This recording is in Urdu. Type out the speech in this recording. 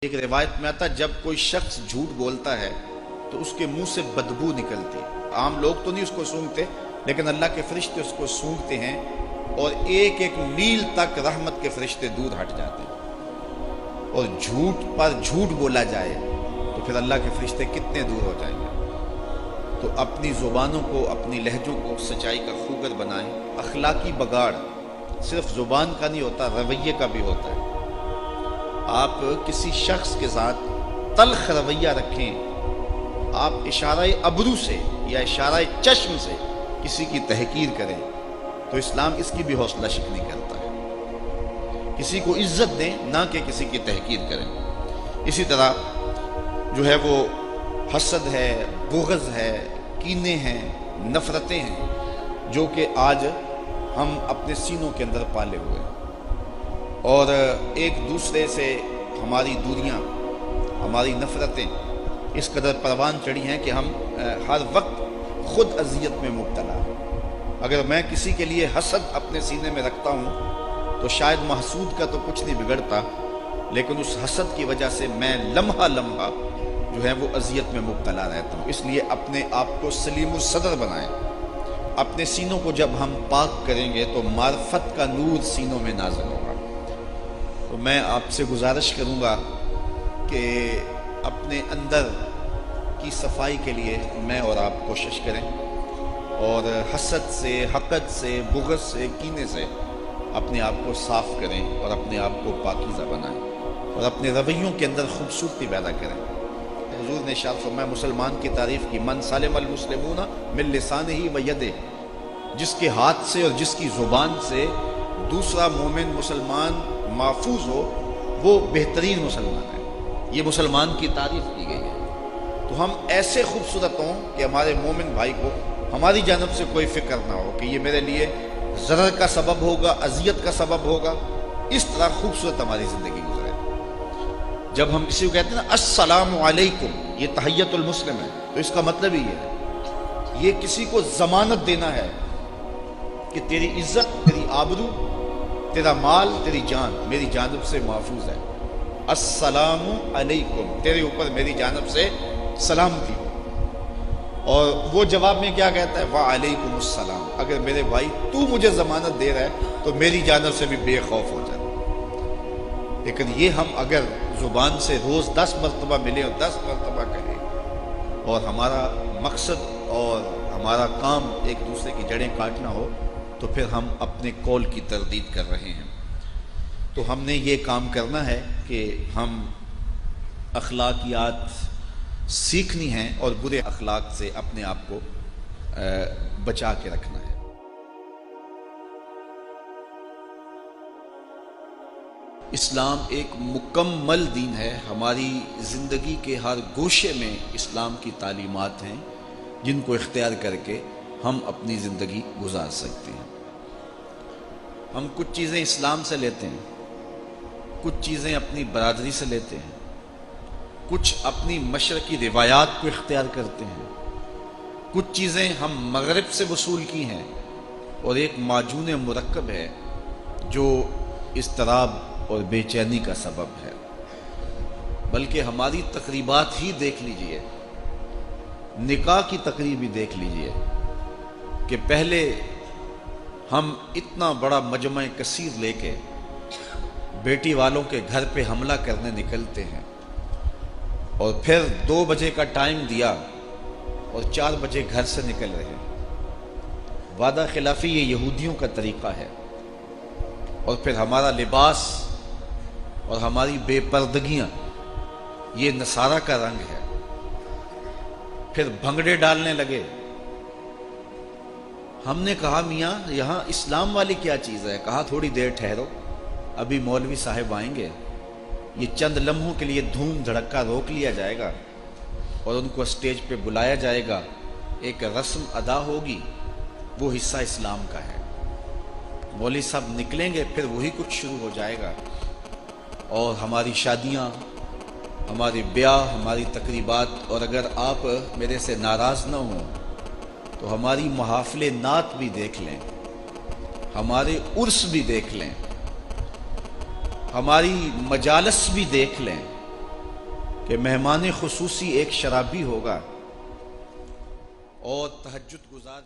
ایک روایت میں آتا جب کوئی شخص جھوٹ بولتا ہے تو اس کے منہ سے بدبو نکلتی ہے۔ عام لوگ تو نہیں اس کو سونگتے، لیکن اللہ کے فرشتے اس کو سونگتے ہیں اور ایک ایک میل تک رحمت کے فرشتے دور ہٹ جاتے ہیں۔ اور جھوٹ پر جھوٹ بولا جائے تو پھر اللہ کے فرشتے کتنے دور ہو جائیں گے۔ تو اپنی زبانوں کو، اپنی لہجوں کو سچائی کا خوگر بنائیں۔ اخلاقی بگاڑ صرف زبان کا نہیں ہوتا، رویے کا بھی ہوتا ہے۔ آپ کسی شخص کے ساتھ تلخ رویہ رکھیں، آپ اشارہ ابرو سے یا اشارہ چشم سے کسی کی تحقیر کریں تو اسلام اس کی بھی حوصلہ شکنی کرتا ہے۔ کسی کو عزت دیں، نہ کہ کسی کی تحقیر کریں۔ اسی طرح جو ہے وہ حسد ہے، بغض ہے، کینے ہیں، نفرتیں ہیں، جو کہ آج ہم اپنے سینوں کے اندر پالے ہوئے ہیں، اور ایک دوسرے سے ہماری دوریاں، ہماری نفرتیں اس قدر پروان چڑھی ہیں کہ ہم ہر وقت خود اذیت میں مبتلا ہیں۔ اگر میں کسی کے لیے حسد اپنے سینے میں رکھتا ہوں تو شاید محسود کا تو کچھ نہیں بگڑتا، لیکن اس حسد کی وجہ سے میں لمحہ لمحہ جو ہے وہ اذیت میں مبتلا رہتا ہوں۔ اس لیے اپنے آپ کو سلیم الصدر بنائیں۔ اپنے سینوں کو جب ہم پاک کریں گے تو معرفت کا نور سینوں میں نازل ہوگا۔ تو میں آپ سے گزارش کروں گا کہ اپنے اندر کی صفائی کے لیے میں اور آپ کوشش کریں، اور حسد سے، حقد سے، بغض سے، کینے سے اپنے آپ کو صاف کریں اور اپنے آپ کو پاکیزہ بنائیں، اور اپنے رویوں کے اندر خوبصورتی پیدا کریں۔ حضور نے ارشاد فرمایا، مسلمان کی تعریف کی، من سالم المسلمون من لسانہ و یدہ، جس کے ہاتھ سے اور جس کی زبان سے دوسرا مومن مسلمان محفوظ ہو، وہ بہترین مسلمان ہے۔ یہ مسلمان کی تعریف کی گئی ہے۔ تو ہم ایسے خوبصورت ہوں کہ ہمارے مومن بھائی کو ہماری جانب سے کوئی فکر نہ ہو کہ یہ میرے لیے ضرر کا سبب ہوگا، اذیت کا سبب ہوگا۔ اس طرح خوبصورت ہماری زندگی گزرے۔ جب ہم کسی کو کہتے ہیں نا السلام علیکم، یہ تحیت المسلم ہے، تو اس کا مطلب ہی ہے، یہ کسی کو ضمانت دینا ہے کہ تیری عزت، تیری آبرو، تیرا مال، تیری جان میری جانب سے محفوظ ہے۔ السلام علیکم، تیرے اوپر میری جانب سے سلامتی ہو۔ اور وہ جواب میں کیا کہتا ہے؟ وعلیکم السلام، اگر میرے بھائی تو مجھے ضمانت دے رہا ہے تو میری جانب سے بھی بے خوف ہو جائے۔ لیکن یہ ہم اگر زبان سے روز 10 مرتبہ ملیں اور 10 مرتبہ کہیں، اور ہمارا مقصد اور ہمارا کام ایک دوسرے کی جڑیں کاٹنا ہو، تو پھر ہم اپنے قول کی تردید کر رہے ہیں۔ تو ہم نے یہ کام کرنا ہے کہ ہم اخلاقیات سیکھنی ہیں اور برے اخلاق سے اپنے آپ کو بچا کے رکھنا ہے۔ اسلام ایک مکمل دین ہے۔ ہماری زندگی کے ہر گوشے میں اسلام کی تعلیمات ہیں جن کو اختیار کر کے ہم اپنی زندگی گزار سکتے ہیں۔ ہم کچھ چیزیں اسلام سے لیتے ہیں، کچھ چیزیں اپنی برادری سے لیتے ہیں، کچھ اپنی مشرقی روایات کو اختیار کرتے ہیں، کچھ چیزیں ہم مغرب سے وصول کی ہیں، اور ایک معجون مرکب ہے جو اضطراب اور بے چینی کا سبب ہے۔ بلکہ ہماری تقریبات ہی دیکھ لیجئے، نکاح کی تقریب ہی دیکھ لیجئے کہ پہلے ہم اتنا بڑا مجمع کثیر لے کے بیٹی والوں کے گھر پہ حملہ کرنے نکلتے ہیں، اور پھر 2 بجے کا ٹائم دیا اور 4 بجے گھر سے نکل رہے ہیں۔ وعدہ خلافی یہ یہودیوں کا طریقہ ہے، اور پھر ہمارا لباس اور ہماری بے پردگیاں یہ نصارہ کا رنگ ہے۔ پھر بھنگڑے ڈالنے لگے۔ ہم نے کہا میاں یہاں اسلام والی کیا چیز ہے؟ کہا تھوڑی دیر ٹھہرو، ابھی مولوی صاحب آئیں گے، یہ چند لمحوں کے لیے دھوم دھڑکا روک لیا جائے گا اور ان کو اسٹیج پہ بلایا جائے گا، ایک رسم ادا ہوگی، وہ حصہ اسلام کا ہے۔ مولوی صاحب نکلیں گے، پھر وہی کچھ شروع ہو جائے گا، اور ہماری شادیاں، ہمارے بیاہ، ہماری تقریبات، اور اگر آپ میرے سے ناراض نہ ہوں تو ہماری محافل نعت بھی دیکھ لیں، ہمارے عرس بھی دیکھ لیں، ہماری مجالس بھی دیکھ لیں، کہ مہمان خصوصی ایک شرابی ہوگا اور تہجد گزار